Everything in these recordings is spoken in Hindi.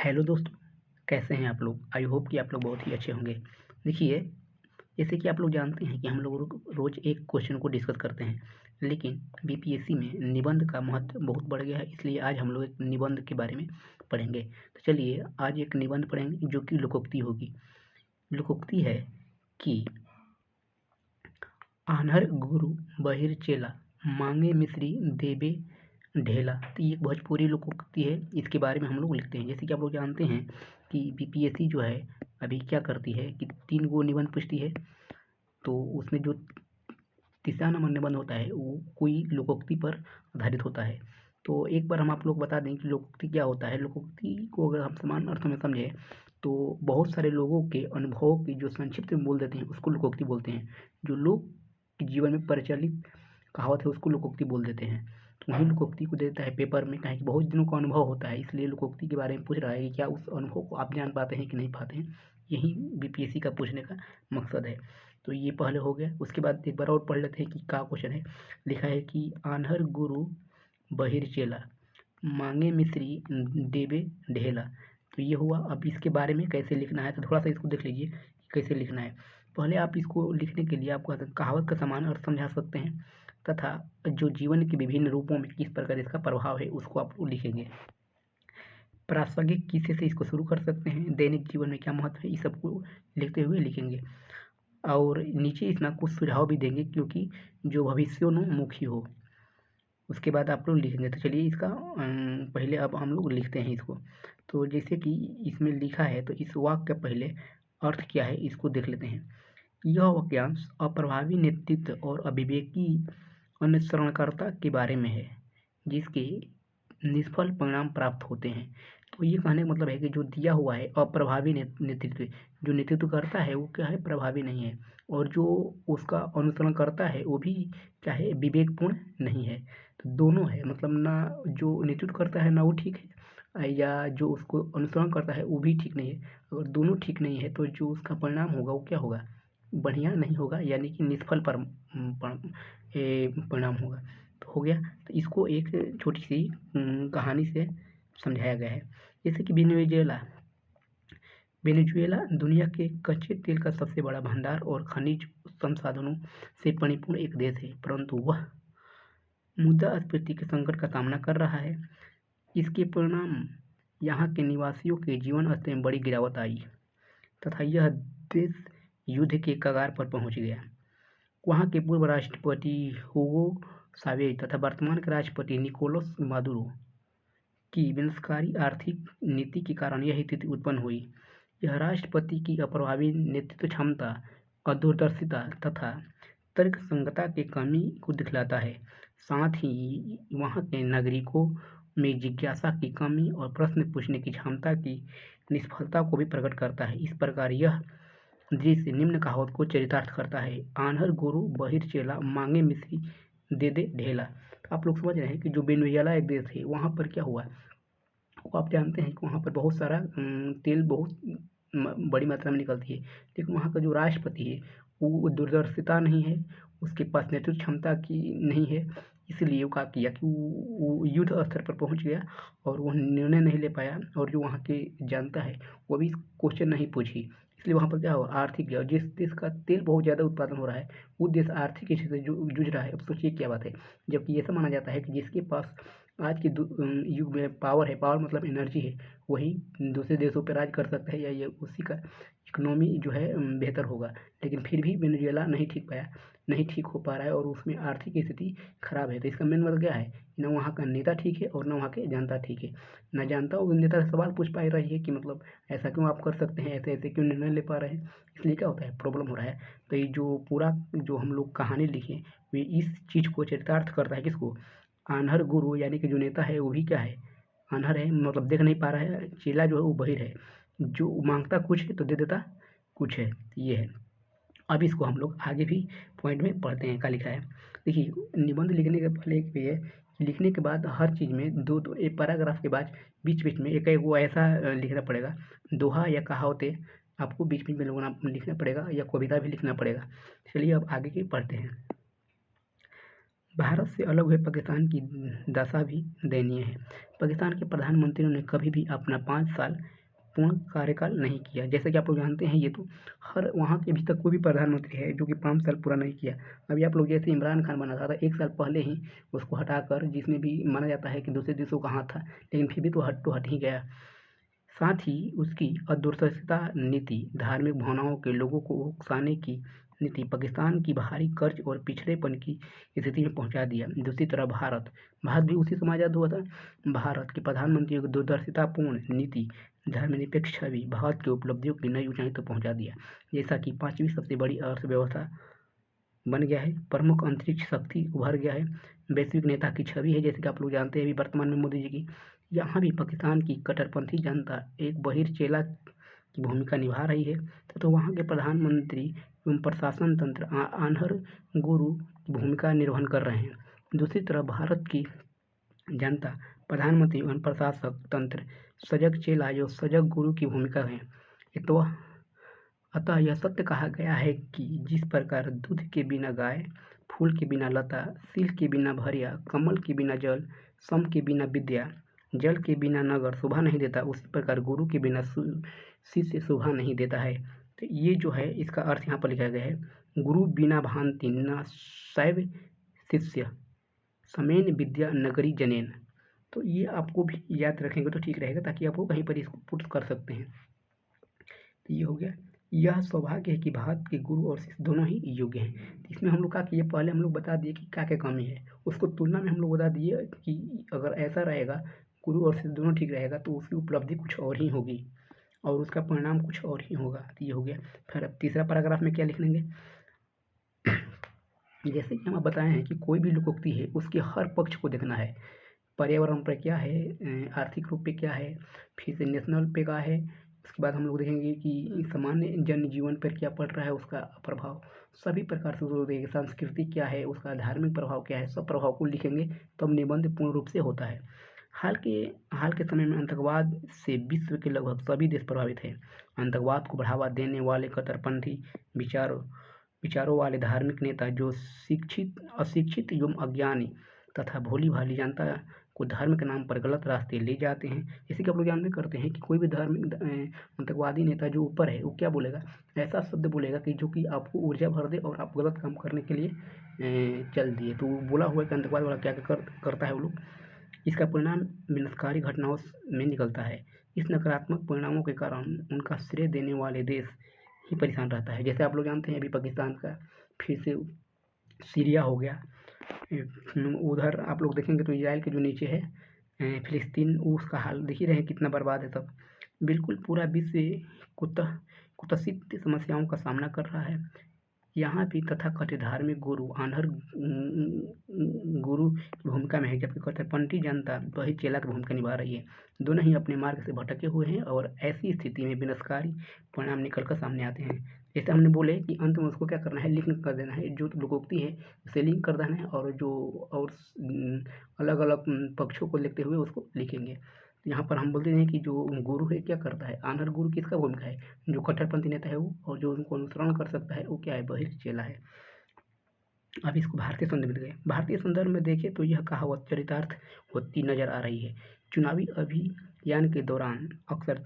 हेलो दोस्तों, कैसे हैं आप लोग? आई होप कि आप लोग बहुत ही अच्छे होंगे। देखिए, जैसे कि आप लोग जानते हैं कि हम लोग रोज़ एक क्वेश्चन को डिस्कस करते हैं, लेकिन बीपीएससी में निबंध का महत्व बहुत बढ़ गया है, इसलिए आज हम लोग एक निबंध के बारे में पढ़ेंगे। तो चलिए, आज एक निबंध पढ़ेंगे जो कि लोकोक्ति होगी। लोकोक्ति है कि आन्हर गुरु बहिर चेला, मांगे मिश्री देबे ढेला। तो ये एक भोजपुरी लोकोक्ति है, इसके बारे में हम लोग लिखते हैं। जैसे कि आप लोग जानते हैं कि बीपीएससी जो है अभी क्या करती है कि 3 गो निबंध पूछती है, तो उसमें जो तीसरा नंबर निबंध होता है वो कोई लोकोक्ति पर आधारित होता है। तो एक बार हम आप लोग बता दें कि लोकोक्ति क्या होता है। लोकोक्ति को अगर हम समान अर्थों में समझें तो बहुत सारे लोगों के अनुभवों की जो संक्षिप्त में बोल देते हैं उसको लोकोक्ति बोलते हैं। जो लोग के जीवन में प्रचलित कहावत है उसको लोकोक्ति बोल देते हैं। तो वही लोकोक्ति को देता है पेपर में, कहें कि बहुत दिनों का अनुभव होता है, इसलिए लोकोक्ति के बारे में पूछ रहा है कि क्या उस अनुभव को आप जान पाते हैं कि नहीं पाते हैं। यही बीपीएससी का पूछने का मकसद है। तो ये पहले हो गया। उसके बाद एक बार और पढ़ लेते हैं कि क्या क्वेश्चन है। लिखा है कि आन्हर गुरु बहिर चेला, मांगे मिश्री देबे ढेला। तो ये हुआ। अब इसके बारे में कैसे लिखना है तो थोड़ा सा इसको देख लीजिए कि कैसे लिखना है। पहले आप इसको लिखने के लिए आपको कहावत का समान अर्थ समझा सकते हैं तथा जो जीवन के विभिन्न रूपों में किस प्रकार इसका प्रभाव है उसको आप लिखेंगे। प्रासंगिक किस्से से इसको शुरू कर सकते हैं। दैनिक जीवन में क्या महत्व है, इस सबको लिखते हुए लिखेंगे। और नीचे इसमें कुछ सुझाव भी देंगे क्योंकि जो भविष्योन्मुखी हो। उसके बाद आप लोग लिखेंगे। तो चलिए इसका पहले अब हम लोग लिखते हैं इसको। तो जैसे कि इसमें लिखा है तो इस वाक्य का पहले अर्थ क्या है इसको देख लेते हैं। यह वाक्यांश अप्रभावी नेतृत्व और अविवेकी अनुसरणकर्ता के बारे में है जिसके निष्फल परिणाम प्राप्त होते हैं। तो ये कहने का मतलब है कि जो दिया हुआ है अप्रभावी नेतृत्व, जो नेतृत्व करता है वो क्या है, प्रभावी नहीं है, और जो उसका अनुसरण करता है वो भी क्या है, विवेकपूर्ण नहीं है। तो दोनों है, मतलब ना जो नेतृत्व करता है ना वो ठीक है, या जो उसको अनुसरण करता है वो भी ठीक नहीं है। अगर दोनों ठीक नहीं है तो जो उसका परिणाम होगा वो क्या होगा, बढ़िया नहीं होगा, यानी कि निष्फल परिणाम होगा। तो हो गया। तो इसको एक छोटी सी कहानी से समझाया गया है। जैसे कि वेनेजुएला दुनिया के कच्चे तेल का सबसे बड़ा भंडार और खनिज संसाधनों से परिपूर्ण एक देश है, परंतु वह मुद्रास्फीति के संकट का सामना कर रहा है। इसके परिणाम यहाँ के निवासियों के जीवन स्तर में बड़ी गिरावट आई तथा यह देश युद्ध के कगार पर पहुंच गया। वहाँ के पूर्व राष्ट्रपति हुगो चावेज तथा वर्तमान के राष्ट्रपति निकोलस मादुरो की विनाशकारी आर्थिक नीति के कारण यह स्थिति उत्पन्न हुई। यह राष्ट्रपति की अप्रभावी नेतृत्व क्षमता, अदूरदर्शिता तथा तर्कसंगतता की कमी को दिखलाता है। साथ ही वहाँ के नागरिकों में जिज्ञासा की कमी और प्रश्न पूछने की क्षमता की निष्फलता को भी प्रकट करता है। इस प्रकार यह दृश्य निम्न कहावत को चरितार्थ करता है। आन्हर गुरु बहिर चेला, मांगे मिश्री दे दे ढेला। तो आप लोग समझ रहे हैं कि जो वेनेजुएला एक देश है वहाँ पर क्या हुआ, वो आप जानते हैं कि वहाँ पर बहुत सारा तेल बहुत बड़ी मात्रा में निकलती है, लेकिन वहाँ का जो राष्ट्रपति है वो दूरदर्शिता नहीं है, उसके पास नेतृत्व क्षमता की नहीं है। इसलिए वो क्या किया कि वो युद्ध स्तर पर पहुँच गया और वो निर्णय नहीं ले पाया, और जो वहाँ की जनता है वो भी क्वेश्चन नहीं पूछी। इसलिए वहाँ पर क्या हुआ, आर्थिक गया। जिस देश का तेल बहुत ज़्यादा उत्पादन हो रहा है वो देश आर्थिक स्थिति से जूझ रहा है। अब सोचिए क्या बात है, जबकि ऐसा माना जाता है कि जिसके पास आज के युग में पावर है, पावर मतलब एनर्जी है, वही दूसरे देशों पर राज कर सकता है या ये उसी का इकोनॉमी जो है बेहतर होगा। लेकिन फिर भी वेनेजुएला नहीं ठीक हो पा रहा है और उसमें आर्थिक स्थिति खराब है। तो इसका मेन मतलब क्या है, ना वहाँ का नेता ठीक है और ना वहाँ के जनता ठीक है। ना जनता उस नेता से सवाल पूछ पा रही है कि मतलब ऐसा क्यों आप कर सकते हैं, ऐसे ऐसे क्यों निर्णय ले पा रहे हैं, इसलिए क्या होता है, प्रॉब्लम हो रहा है। तो ये जो पूरा जो हम लोग कहानी लिखे वे इस चीज़ को चरितार्थ करता है। किसको, आन्हर गुरु, यानी कि जो नेता है वो भी क्या है, आन्हर है, मतलब देख नहीं पा रहा है। चेला जो है वो बहिर है, जो मांगता कुछ है तो दे देता कुछ है, ये है। अब इसको हम लोग आगे भी पॉइंट में पढ़ते हैं क्या लिखा है। देखिए, निबंध लिखने के पहले एक ये है, लिखने के बाद हर चीज़ में दो दो एक पैराग्राफ के बाद बीच बीच में एक एक वो ऐसा लिखना पड़ेगा, दोहा या कहावतें आपको बीच बीच में लोगों लिखना पड़ेगा, या कविता भी लिखना पड़ेगा। चलिए अब आगे की पढ़ते हैं। भारत से अलग हुए पाकिस्तान की दशा भी दयनीय है। पाकिस्तान के प्रधानमंत्री ने कभी भी अपना 5 साल पूर्ण कार्यकाल नहीं किया। जैसा कि आप लोग जानते हैं, ये तो हर वहाँ के अभी तक कोई भी प्रधानमंत्री है जो कि 5 साल पूरा नहीं किया। अभी आप लोग जैसे इमरान खान बना था 1 साल पहले ही उसको हटाकर, जिसमें भी माना जाता है कि दूसरे देशों का हाथ था, लेकिन फिर भी तो हट ही गया। साथ ही उसकी अदूरदर्शिता नीति, धार्मिक भावनाओं के लोगों को उकसाने की नीति पाकिस्तान की भारी कर्ज और पिछड़ेपन की स्थिति में पहुंचा दिया। दूसरी तरफ भारत भारत भी उसी समय आज़ाद हुआ था। भारत के प्रधानमंत्री की दूरदर्शितापूर्ण नीति, धर्मनिरपेक्ष छवि भारत की उपलब्धियों की नई ऊंचाई तक पहुंचा दिया। जैसा कि 5वीं सबसे बड़ी अर्थव्यवस्था बन गया है, प्रमुख अंतरिक्ष शक्ति उभर गया है, वैश्विक नेता की छवि है, जैसे कि आप लोग जानते हैं अभी वर्तमान में मोदी जी की। यहाँ भी पाकिस्तान की कट्टरपंथी जनता एक बहिर्चेला की भूमिका निभा रही है, तो वहाँ के प्रधानमंत्री एवं प्रशासन तंत्र आन्हर गुरु की भूमिका निर्वहन कर रहे हैं। दूसरी तरफ भारत की जनता, प्रधानमंत्री एवं प्रशासक तंत्र सजग चेला या सजग गुरु की भूमिका है। तो अतः यह सत्य कहा गया है कि जिस प्रकार दूध के बिना गाय, फूल के बिना लता, सील के बिना भरिया, कमल के बिना जल, सम के बिना विद्या, जल के बिना नगर शोभा नहीं देता, उसी प्रकार गुरु के बिना शिष्य शोभा नहीं देता है। तो ये जो है इसका अर्थ यहाँ पर लिखा गया है, गुरु बिना भांति न शैव शिष्य, समेन विद्या नगरी जनेन। तो ये आपको भी याद रखेंगे तो ठीक रहेगा, ताकि आपको कहीं पर इसको पुट कर सकते हैं। तो ये हो गया। यह सौभाग्य है कि भारत के गुरु और शिष्य दोनों ही योग्य हैं। तो इसमें हम लोग का कि ये पहले हम लोग बता दिए कि क्या क्या कमी है, उसको तुलना में हम लोग बता दिए कि अगर ऐसा रहेगा, गुरु और शिष्य दोनों ठीक रहेगा, तो उसकी उपलब्धि कुछ और ही होगी और उसका परिणाम कुछ और ही होगा। तो ये हो गया। फिर अब तीसरा पैराग्राफ में क्या लिख लेंगे, जैसे कि हम बताए हैं कि कोई भी लोकोक्ति है उसके हर पक्ष को देखना है। पर्यावरण पर क्या है, आर्थिक रूप पे क्या है, फिर से नेशनल पे क्या है, उसके बाद हम लोग देखेंगे कि सामान्य जनजीवन पर क्या पड़ रहा है, उसका प्रभाव, सभी प्रकार से उसको देखेंगे। संस्कृति क्या है, उसका धार्मिक प्रभाव क्या है, सब प्रभाव को लिखेंगे तब निबंध पूर्ण रूप से होता है। हाल के समय में आतंकवाद से विश्व के लगभग सभी देश प्रभावित हैं। आतंकवाद को बढ़ावा देने वाले कट्टरपंथी विचारों वाले धार्मिक नेता जो अशिक्षित एवं अज्ञानी तथा भोली भाली जनता को धर्म के नाम पर गलत रास्ते ले जाते हैं। जैसे कि आप लोग जानते करते हैं कि कोई भी धार्मिक आतंकवादी नेता जो ऊपर है वो क्या बोलेगा, ऐसा शब्द बोलेगा कि जो कि आपको ऊर्जा भर दे और आप गलत काम करने के लिए चल दिए। तो बोला हुआ कि आतंकवाद वाला क्या करता है वो लोग, इसका परिणाम विनाशकारी घटनाओं में निकलता है। इस नकारात्मक परिणामों के कारण उनका श्रेय देने वाले देश ही परेशान रहता है। जैसे आप लोग जानते हैं अभी पाकिस्तान का, फिर से सीरिया हो गया, उधर आप लोग देखेंगे तो इजराइल के जो नीचे है फिलिस्तीन, उसका हाल देख ही रहे हैं कितना बर्बाद है। सब बिल्कुल पूरा विश्व कुत्सित समस्याओं का सामना कर रहा है। यहाँ भी तथाकथित धार्मिक गुरु आन्हर गुरु की भूमिका में है, जबकि कट्टरपंथी जनता वही चेला की भूमिका निभा रही है। दोनों ही अपने मार्ग से भटके हुए हैं और ऐसी स्थिति में विनाशकारी परिणाम निकलकर सामने आते हैं। जैसे हमने बोले कि अंत में उसको क्या करना है, लिंक कर देना है, जो लोकोक्ति है उसे लिंक कर देना है, और जो और अलग अलग पक्षों को देखते हुए उसको लिखेंगे। यहाँ पर हम बोलते हैं कि जो गुरु है क्या करता है, आन्हर गुरु किसका भूमिका है, जो कट्टरपंथी नेता है वो, और जो उनको अनुसरण कर सकता है वो क्या है, बहिर्चेला है। अब इसको भारतीय संदर्भ में देखें। भारतीय संदर्भ में देखें तो यह कहावत चरितार्थ होती नजर आ रही है। चुनावी अभियान के दौरान अक्सर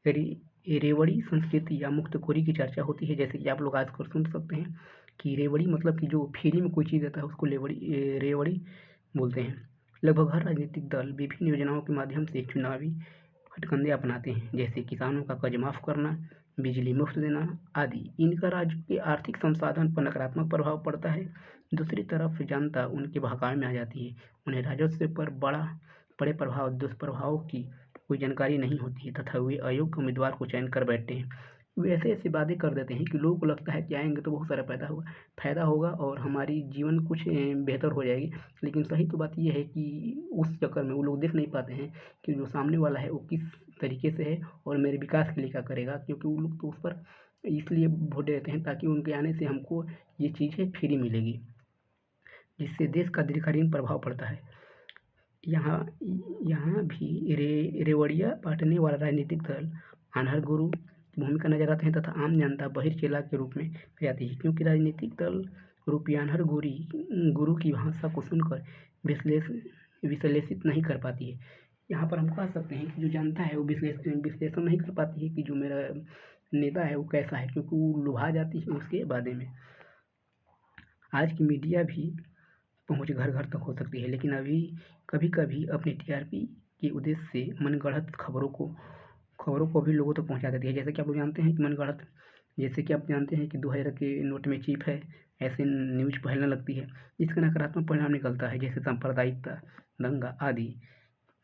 रेवड़ी संस्कृति या मुक्तखोरी की चर्चा होती है। जैसे कि आप लोग आजकल सुन सकते हैं कि रेवड़ी मतलब कि जो फ्री में कोई चीज़ देता है उसको रेवड़ी बोलते हैं। लगभग हर राजनीतिक दल विभिन्न योजनाओं के माध्यम से चुनावी हथकंडे अपनाते हैं, जैसे किसानों का कर्ज माफ करना, बिजली मुफ्त देना आदि। इनका राज्य के आर्थिक संसाधन पर नकारात्मक प्रभाव पड़ता है। दूसरी तरफ जनता उनके बहकावे में आ जाती है, उन्हें राजस्व पर बड़े दुष्प्रभाव की कोई जानकारी नहीं होती है तथा वे अयोग्य उम्मीदवार को चयन कर बैठते हैं। वे ऐसे वादे कर देते हैं कि लोगों को लगता है कि आएंगे तो बहुत सारा फायदा होगा और हमारी जीवन कुछ बेहतर हो जाएगी। लेकिन सही तो बात यह है कि उस चक्कर में वो लोग देख नहीं पाते हैं कि जो सामने वाला है वो किस तरीके से है और मेरे विकास के लिए क्या करेगा, क्योंकि वो लोग तो उस पर इसलिए वोट देते हैं ताकि उनके आने से हमको ये चीज़ें फ्री मिलेगी, जिससे देश का दीर्घकालीन प्रभाव पड़ता है। यहाँ भी रेवड़िया बांटने वाला राजनीतिक दल आन्हर गुरु की भूमिका नजर आते हैं तथा आम जनता बहिर्चेला के रूप में जाती है, क्योंकि राजनीतिक दल रूपी आन्हर गुरु की भाषा को सुनकर विश्लेषित नहीं कर पाती है। यहाँ पर हम कह सकते हैं कि जो जनता है वो विश्लेषण नहीं कर पाती है कि जो मेरा नेता है वो कैसा है, क्योंकि वो लुभा जाती है उसके बारे में। आज की मीडिया भी पहुँच घर घर तक हो सकती है, लेकिन अभी कभी कभी अपने टीआरपी के उद्देश्य से मनगढ़ंत खबरों को भी लोगों तक पहुँचा देती है। जैसे कि आप लोग जानते हैं कि मनगढ़ंत, जैसे कि आप जानते हैं कि 2000 के नोट में चिप है, ऐसे न्यूज फैलने लगती है जिसका नकारात्मक परिणाम निकलता है, जैसे सांप्रदायिकता, दंगा आदि।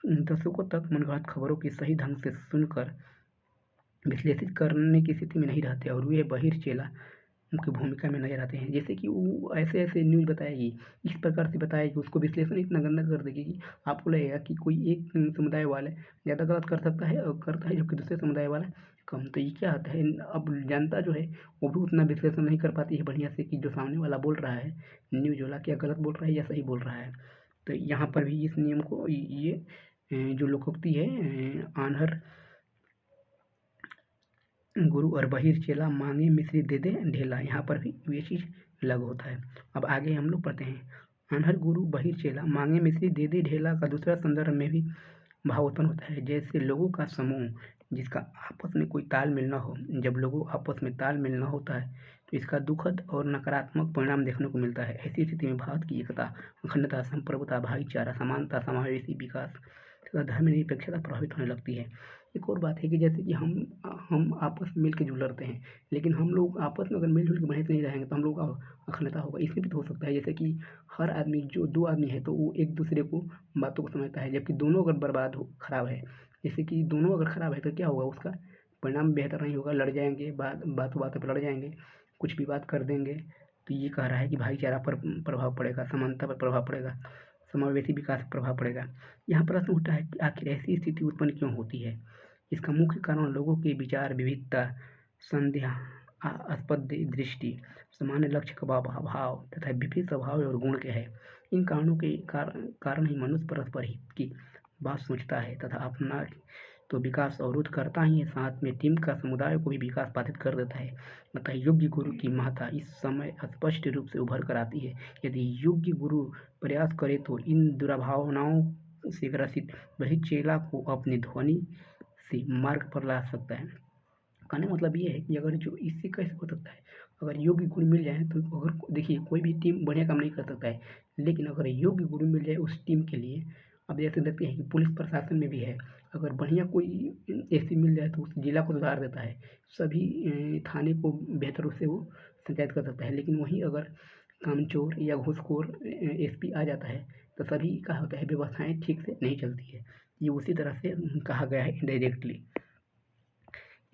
दर्शकों तक मनगढ़ंत खबरों की सही ढंग से सुनकर विश्लेषित करने की स्थिति में नहीं रहते और वे बहिर चेला की भूमिका में नजर आते हैं। जैसे कि वो ऐसे ऐसे न्यूज़ बताएगी, इस प्रकार से बताएगी, उसको विश्लेषण इतना गंदा कर देगी कि आपको लगेगा कि कोई एक समुदाय वाला ज़्यादा गलत कर सकता है और करता है, जबकि दूसरे समुदाय वाला कम। तो ये क्या होता है, अब जनता जो है वो भी उतना विश्लेषण नहीं कर पाती है बढ़िया से कि जो सामने वाला बोल रहा है न्यूज़ वाला क्या गलत बोल रहा है या सही बोल रहा है। तो यहाँ पर भी इस नियम को ये जो लोकोक्ति है, आन्हर गुरु और बहिर चेला मांगे मिश्री दे दे ढेला, यहाँ पर भी ये चीज़ लागू होता है। अब आगे हम लोग पढ़ते हैं, अनहर गुरु बहिर चेला मांगे मिश्री दे दे ढेला का दूसरा संदर्भ में भी भाव उत्पन्न होता है। जैसे लोगों का समूह जिसका आपस में कोई तालमेल न हो, जब लोगों आपस में तालमेल न होता है तो इसका दुखद और नकारात्मक परिणाम देखने को मिलता है। ऐसी स्थिति में भारत की एकता, अखंडता, संप्रभुता, भाईचारा, समानता, समावेशी विकास तथा धर्मनिरपेक्षता प्रभावित होने लगती है। एक और बात है कि जैसे कि हम आपस में मिल के जुल लड़ते हैं, लेकिन हम लोग आपस में अगर मिलजुल के बढ़िया से नहीं रहेंगे तो हम लोग का अखंडता होगा। इसमें भी तो हो सकता है जैसे कि हर आदमी, जो दो आदमी है तो वो एक दूसरे को बातों को समझता है, जबकि दोनों अगर बर्बाद हो खराब है, जैसे कि दोनों अगर खराब है तो क्या होगा, उसका परिणाम बेहतर नहीं होगा, लड़ जाएंगे, बातों बातों पर लड़ जाएंगे, कुछ भी बात कर देंगे। तो ये कह रहा है कि भाईचारा पर प्रभाव पड़ेगा, समानता पर प्रभाव पड़ेगा, समावेशी विकास पर प्रभाव पड़ेगा। यहाँ प्रश्न उठता है कि आखिर ऐसी स्थिति उत्पन्न क्यों होती है। इसका मुख्य कारण लोगों के विचार विविधता, संदेहास्पद दृष्टि, सामान्य लक्ष्य का अभाव तथा विपरीत स्वभाव और गुण के है। इन कारणों के कारण ही मनुष्य परस्पर हित की बात सोचता है तथा अपना तो विकास अवरुद्ध करता ही है, साथ में टीम का समुदाय को भी विकास बाधित कर देता है। अतः योग्य गुरु की महत्ता इस समय स्पष्ट रूप से उभर कर आती है। यदि योग्य गुरु प्रयास करे तो इन दुर्भावनाओं से ग्रसित वही चेला को अपनी ध्वनि से मार्ग पर ला सकता है। कहने का मतलब ये है कि अगर जो इससे कैसे हो सकता है, अगर योग्य गुरु मिल जाए तो अगर देखिए कोई भी टीम बढ़िया काम नहीं कर सकता है, लेकिन अगर योग्य गुरु मिल जाए उस टीम के लिए, अब जैसे देखते हैं कि पुलिस प्रशासन में भी है, अगर बढ़िया कोई एसपी मिल जाए तो उस जिला को सुधार देता है, सभी थाने को बेहतर रूप से वो संचालित कर सकता है। लेकिन वहीं अगर कामचोर या घूसखोर एसपी आ जाता है तो सभी का होता है व्यवस्थाएं ठीक से नहीं चलती है। ये उसी तरह से कहा गया है इनडायरेक्टली।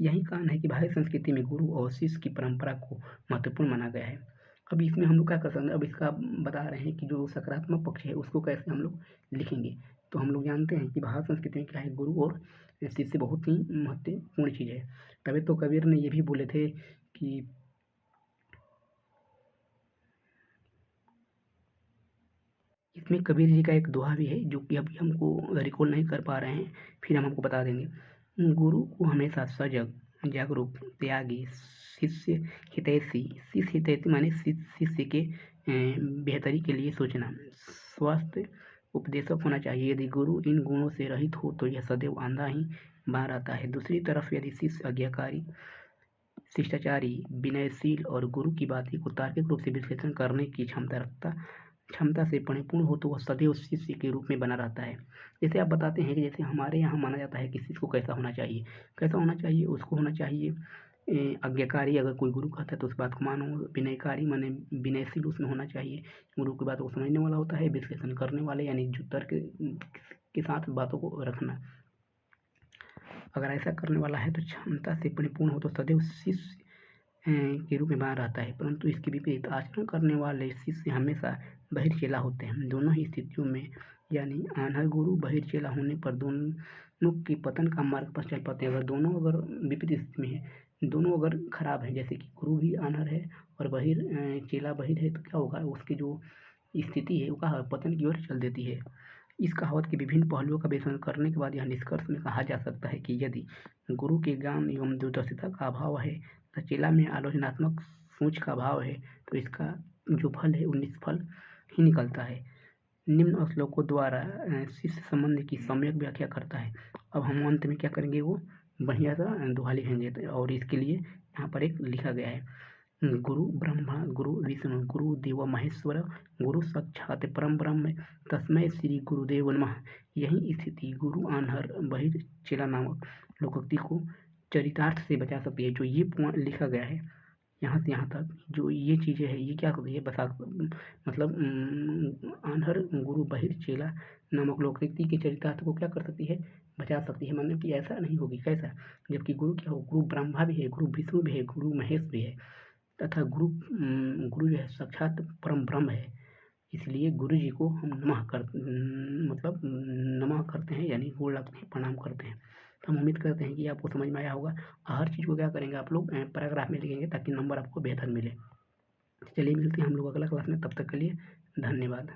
यही कारण है कि भारतीय संस्कृति में गुरु और शिष्य की परंपरा को महत्वपूर्ण माना गया है। अब इसमें हम लोग क्या कर सकते हैं, अब इसका बता रहे हैं कि जो सकारात्मक पक्ष है उसको कैसे हम लोग लिखेंगे। तो हम लोग जानते हैं कि भारतीय संस्कृति में क्या है, गुरु और शिष्य बहुत ही महत्वपूर्ण चीज़ है। तभी तो कबीर ने ये भी बोले थे कि इसमें कबीर जी का एक दोहा भी है जो कि अभी हमको रिकॉल नहीं कर पा रहे हैं, फिर हम आपको बता देंगे। गुरु को हमेशा सजग, जागरूक, त्यागी, शिष्य हितैषी माने शिष्य के बेहतरी के लिए सोचना, स्वस्थ उपदेशक होना चाहिए। यदि गुरु इन गुणों से रहित हो तो यह सदैव अंधा ही बना रहता है। दूसरी तरफ यदि शिष्य आज्ञाकारी, शिष्टाचारी, विनयशील और गुरु की बातें को तार्किक रूप से विश्लेषण करने की क्षमता से परिपूर्ण हो तो वह सदैव शिष्य के रूप में बना रहता है। जैसे आप बताते हैं कि जैसे हमारे यहाँ माना जाता है कि शिष्य को कैसा होना चाहिए, उसको होना चाहिए आज्ञाकारी, अगर कोई गुरु कहता है तो उस बात को मानो। विनयकारी माने विनयशील उसमें होना चाहिए, गुरु की बात को समझने वाला होता है। विश्लेषण करने वाले यानी जो तर्क के साथ बातों को रखना, अगर ऐसा करने वाला है तो क्षमता से परिपूर्ण हो तो सदैव शिष्य के रूप में बना रहता है। परंतु इसके विपरीत आचरण करने वाले शिष्य हमेशा बहिर्चेला होते हैं। दोनों ही स्थितियों में यानी आन्हर गुरु बहिर्चेला होने पर दोनों के पतन का मार्ग पर चल पाते हैं। अगर दोनों अगर विपरीत स्थिति में है, दोनों अगर खराब है, जैसे कि गुरु भी आन्हर है और चेला बहिर है, तो क्या होगा, उसकी जो स्थिति है वो पतन की ओर चल देती है। इस कहावत के विभिन्न पहलुओं का विश्लेषण करने के बाद यह निष्कर्ष में कहा जा सकता है कि यदि गुरु के ज्ञान एवं दूरदर्शिता का अभाव है तथा चेला में आलोचनात्मक सोच का अभाव है तो इसका जो फल है वो निष्फल ही निकलता है। निम्न श्लोकों द्वारा शिष्य संबंध की सम्यक व्याख्या करता है। अब हम अंत में क्या करेंगे, वो बढ़िया सा दोहा लिखेंगे और इसके लिए यहाँ पर एक लिखा गया है, गुरु ब्रह्मा गुरु विष्णु गुरु देव महेश्वर गुरु साक्षात परम ब्रह्म तस्मै श्री गुरुदेव नमः। यही स्थिति गुरु आन्हर बहिर चेला नामक लोकोक्ति को चरितार्थ से बचा सकती है। जो ये पॉइंट लिखा गया है यहाँ से यहाँ तक, जो ये चीज़ें हैं, ये क्या होती है, बसा मतलब आन्हर गुरु बहिर चेला नामक लोकोक्ति के चरितार्थ को क्या कर सकती है, बचा सकती है। मतलब कि ऐसा नहीं होगी, कैसा, जबकि गुरु क्या हो, गुरु ब्रह्मा भी है, गुरु विष्णु भी है, गुरु महेश भी है, तथा गुरु जो है साक्षात परम ब्रह्म है। इसलिए गुरु जी को हम मतलब नमः करते हैं, यानी गोड़ लगते हैं, प्रणाम करते हैं। तो हम उम्मीद करते हैं कि आपको समझ में आया होगा। हर चीज़ को क्या करेंगे आप लोग पैराग्राफ में लिखेंगे ताकि नंबर आपको बेहतर मिले। चलिए मिलते हैं हम लोग अगला क्लास में, तब तक के लिए धन्यवाद।